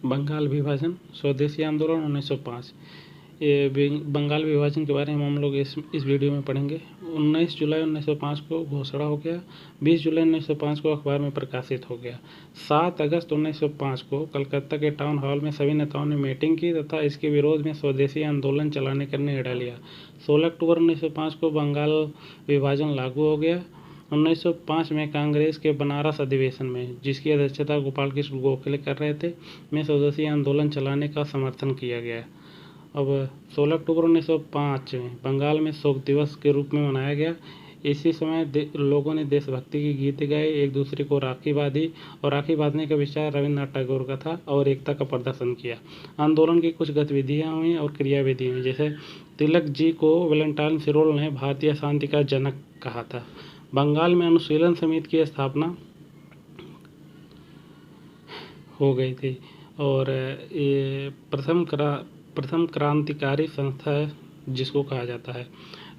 बंगाल विभाजन, स्वदेशी आंदोलन 1905। ये बंगाल विभाजन के बारे में हम लोग इस वीडियो में पढ़ेंगे। 19 जुलाई 1905 को घोषणा हो गया, 20 जुलाई 1905 को अखबार में प्रकाशित हो गया। 7 अगस्त 1905 को कलकत्ता के टाउन हॉल में सभी नेताओं ने मीटिंग की तथा इसके विरोध में स्वदेशी आंदोलन चलाने का निर्णय लिया। 16 अक्टूबर 1905 को बंगाल विभाजन लागू हो गया। 1905 में कांग्रेस के बनारस अधिवेशन में, जिसकी अध्यक्षता गोपाल कृष्ण गोखले कर रहे थे, में स्वदेशी आंदोलन चलाने का समर्थन किया गया। अब 16 अक्टूबर 1905 में बंगाल में शोक दिवस के रूप में मनाया गया। इसी समय लोगों ने देशभक्ति के गीत गाए, एक दूसरे को राखी बांधी और राखी बांधने का विचार रविन्द्रनाथ टैगोर का था और एकता का प्रदर्शन किया। आंदोलन की कुछ गतिविधियां हुई और क्रियाविधि हुई, जैसे तिलक जी को वैलेंटाइन सिरोल ने भारतीय शांति का जनक कहा था। बंगाल में अनुशीलन समिति की स्थापना हो गई थी और ये प्रथम क्रांतिकारी संस्था है जिसको कहा जाता है।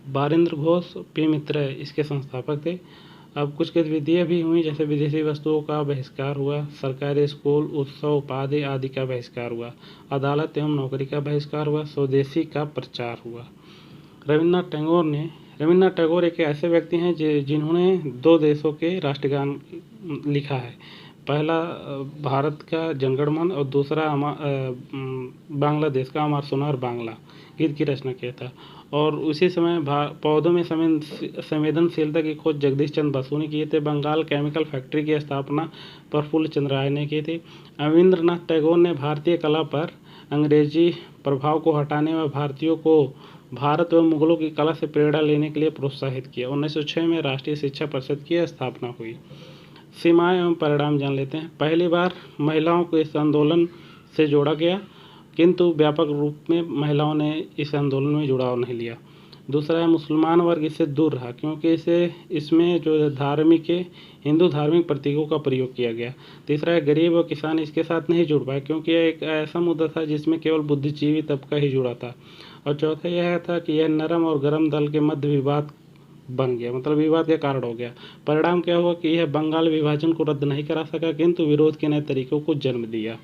बारिंद्र घोष पी मित्र इसके संस्थापक थे। अब कुछ गतिविधियाँ भी हुई, जैसे विदेशी वस्तुओं का बहिष्कार हुआ, सरकारी स्कूल, उत्सव, उपाधि आदि का बहिष्कार हुआ, अदालत एवं नौकरी का बहिष्कार हुआ, स्वदेशी का प्रचार हुआ। रविन्द्रनाथ टैगोर एक ऐसे व्यक्ति हैं जिन्होंने 2 देशों के राष्ट्रगान लिखा है। पहला भारत का जनगण और दूसरा बांग्लादेश का अमर सोनार बांग्ला गीत की रचना किया था। और उसी समय पौधों में संवेदनशीलता की खोज जगदीश चंद्र बसु ने किए थे। बंगाल केमिकल फैक्ट्री की स्थापना प्रफुल्ल चंद्र राय ने की थी। रविन्द्रनाथ टैगोर ने भारतीय कला पर अंग्रेजी प्रभाव को हटाने व भारतीयों को भारत व मुगलों की कला से प्रेरणा लेने के लिए प्रोत्साहित किया। 1906 में राष्ट्रीय शिक्षा परिषद की स्थापना हुई। सीमाएं एवं परिणाम जान लेते हैं। पहली बार महिलाओं को इस आंदोलन से जोड़ा गया, किंतु व्यापक रूप में महिलाओं ने इस आंदोलन में जुड़ाव नहीं लिया। दूसरा है, मुसलमान वर्ग इससे दूर रहा, क्योंकि इसमें जो हिंदू धार्मिक प्रतीकों का प्रयोग किया गया। तीसरा है, गरीब और किसान इसके साथ नहीं जुड़ पाए, क्योंकि यह एक ऐसा मुद्दा था जिसमें केवल बुद्धिजीवी तबका ही जुड़ा था। और चौथा यह था कि यह नरम और गर्म दल के मध्य विवाद बन गया, मतलब विवाद का कारण हो गया। परिणाम क्या हुआ कि यह बंगाल विभाजन को रद्द नहीं करा सका, किंतु विरोध के नए तरीकों को जन्म दिया।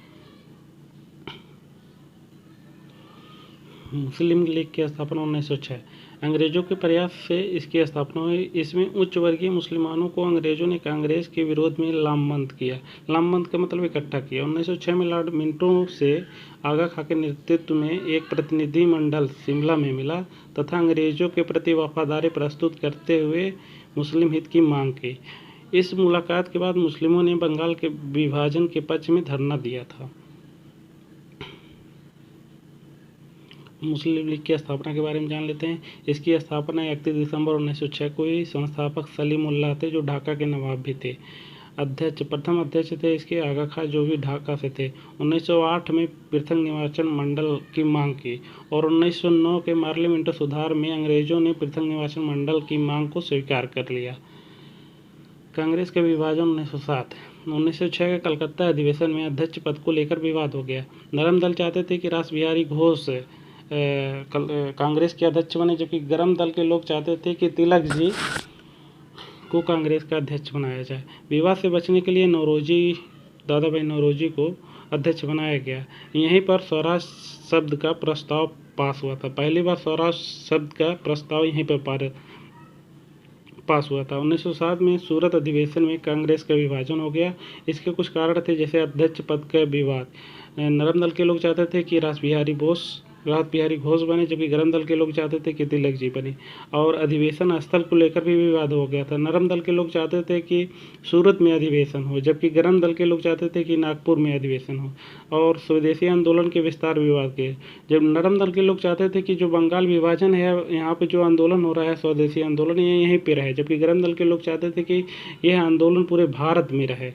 मुस्लिम लीग की स्थापना 1906। अंग्रेजों के प्रयास से इसकी स्थापना हुई। इसमें उच्च वर्गीय मुसलमानों को अंग्रेजों ने कांग्रेस के विरोध में लामबंद किया। लामबंद का मतलब इकट्ठा किया। 1906 में लॉर्ड मिंटो से आगा खां के नेतृत्व में एक प्रतिनिधि मंडल शिमला में मिला तथा अंग्रेजों के प्रति वफादारी प्रस्तुत करते हुए मुस्लिम हित की मांग की। इस मुलाकात के बाद मुस्लिमों ने बंगाल के विभाजन के पक्ष में धरना दिया था। मुस्लिम लीग की स्थापना के बारे में जान लेते हैं। इसकी स्थापना 31 दिसंबर 1906 को हुई। संस्थापक सलीमुल्लाह थे, जो ढाका के नवाब भी थे। प्रथम अध्यक्ष थे इसके आगा खां, जो भी ढाका से थे। 1908 में पृथक निर्वाचन मंडल की मांग की और 1909 के पार्लियामेंट सुधार में अंग्रेजों ने पृथक निर्वाचन मंडल की मांग को स्वीकार कर लिया। कांग्रेस का विभाजन 1907। 1906 के कलकत्ता अधिवेशन में अध्यक्ष पद को लेकर विवाद हो गया। नरम दल चाहते थे कि रासबिहारी घोष कांग्रेस के अध्यक्ष बने, जबकि गरम दल के लोग चाहते थे कि तिलक जी को कांग्रेस का अध्यक्ष बनाया जाए। विवाद से बचने के लिए दादाभाई नौरोजी को अध्यक्ष बनाया गया। यहीं पर स्वराज शब्द का प्रस्ताव पास हुआ था। पहली बार स्वराज शब्द का प्रस्ताव यहीं पर पास हुआ था। 1907 में सूरत अधिवेशन में कांग्रेस का विभाजन हो गया। इसके कुछ कारण थे, जैसे अध्यक्ष पद का विवाद। नरम दल के लोग चाहते थे कि रासबिहारी घोष बने, जबकि गरम दल के लोग चाहते थे कि तिलक जी बने। और अधिवेशन स्थल को लेकर भी विवाद हो गया था। नरम दल के लोग चाहते थे कि सूरत में अधिवेशन हो, जबकि गरम दल के लोग चाहते थे कि नागपुर में अधिवेशन हो। और स्वदेशी आंदोलन के विस्तार विवाद के, जब नरम दल के लोग चाहते थे कि जो बंगाल विभाजन है, यहाँ पे जो आंदोलन हो रहा है स्वदेशी आंदोलन, ये यहीं पे रहे, जबकि गरम दल के लोग चाहते थे कि यह आंदोलन पूरे भारत में रहे।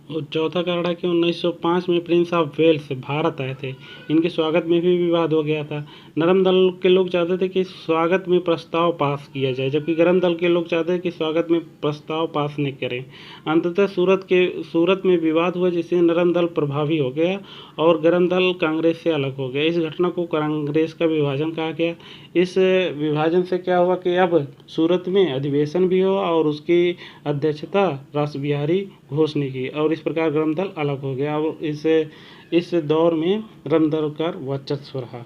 और चौथा कारण है कि 1905 में प्रिंस ऑफ वेल्स भारत आए थे। इनके स्वागत में भी विवाद हो गया था। नरम दल के लोग चाहते थे कि स्वागत में प्रस्ताव पास किया जाए, जबकि गरम दल के लोग चाहते थे कि स्वागत में प्रस्ताव पास नहीं करें। अंततः सूरत में विवाद हुआ, जिससे नरम दल प्रभावी हो गया और गरम दल कांग्रेस से अलग हो गया। इस घटना को कांग्रेस का विभाजन कहा गया। इस विभाजन से क्या हुआ कि अब सूरत में अधिवेशन भी हुआ और उसकी अध्यक्षता रासबिहारी घोषणा की और इस प्रकार गरम दल अलग हो गया और इस दौर में गरम दल का वर्चस्व रहा।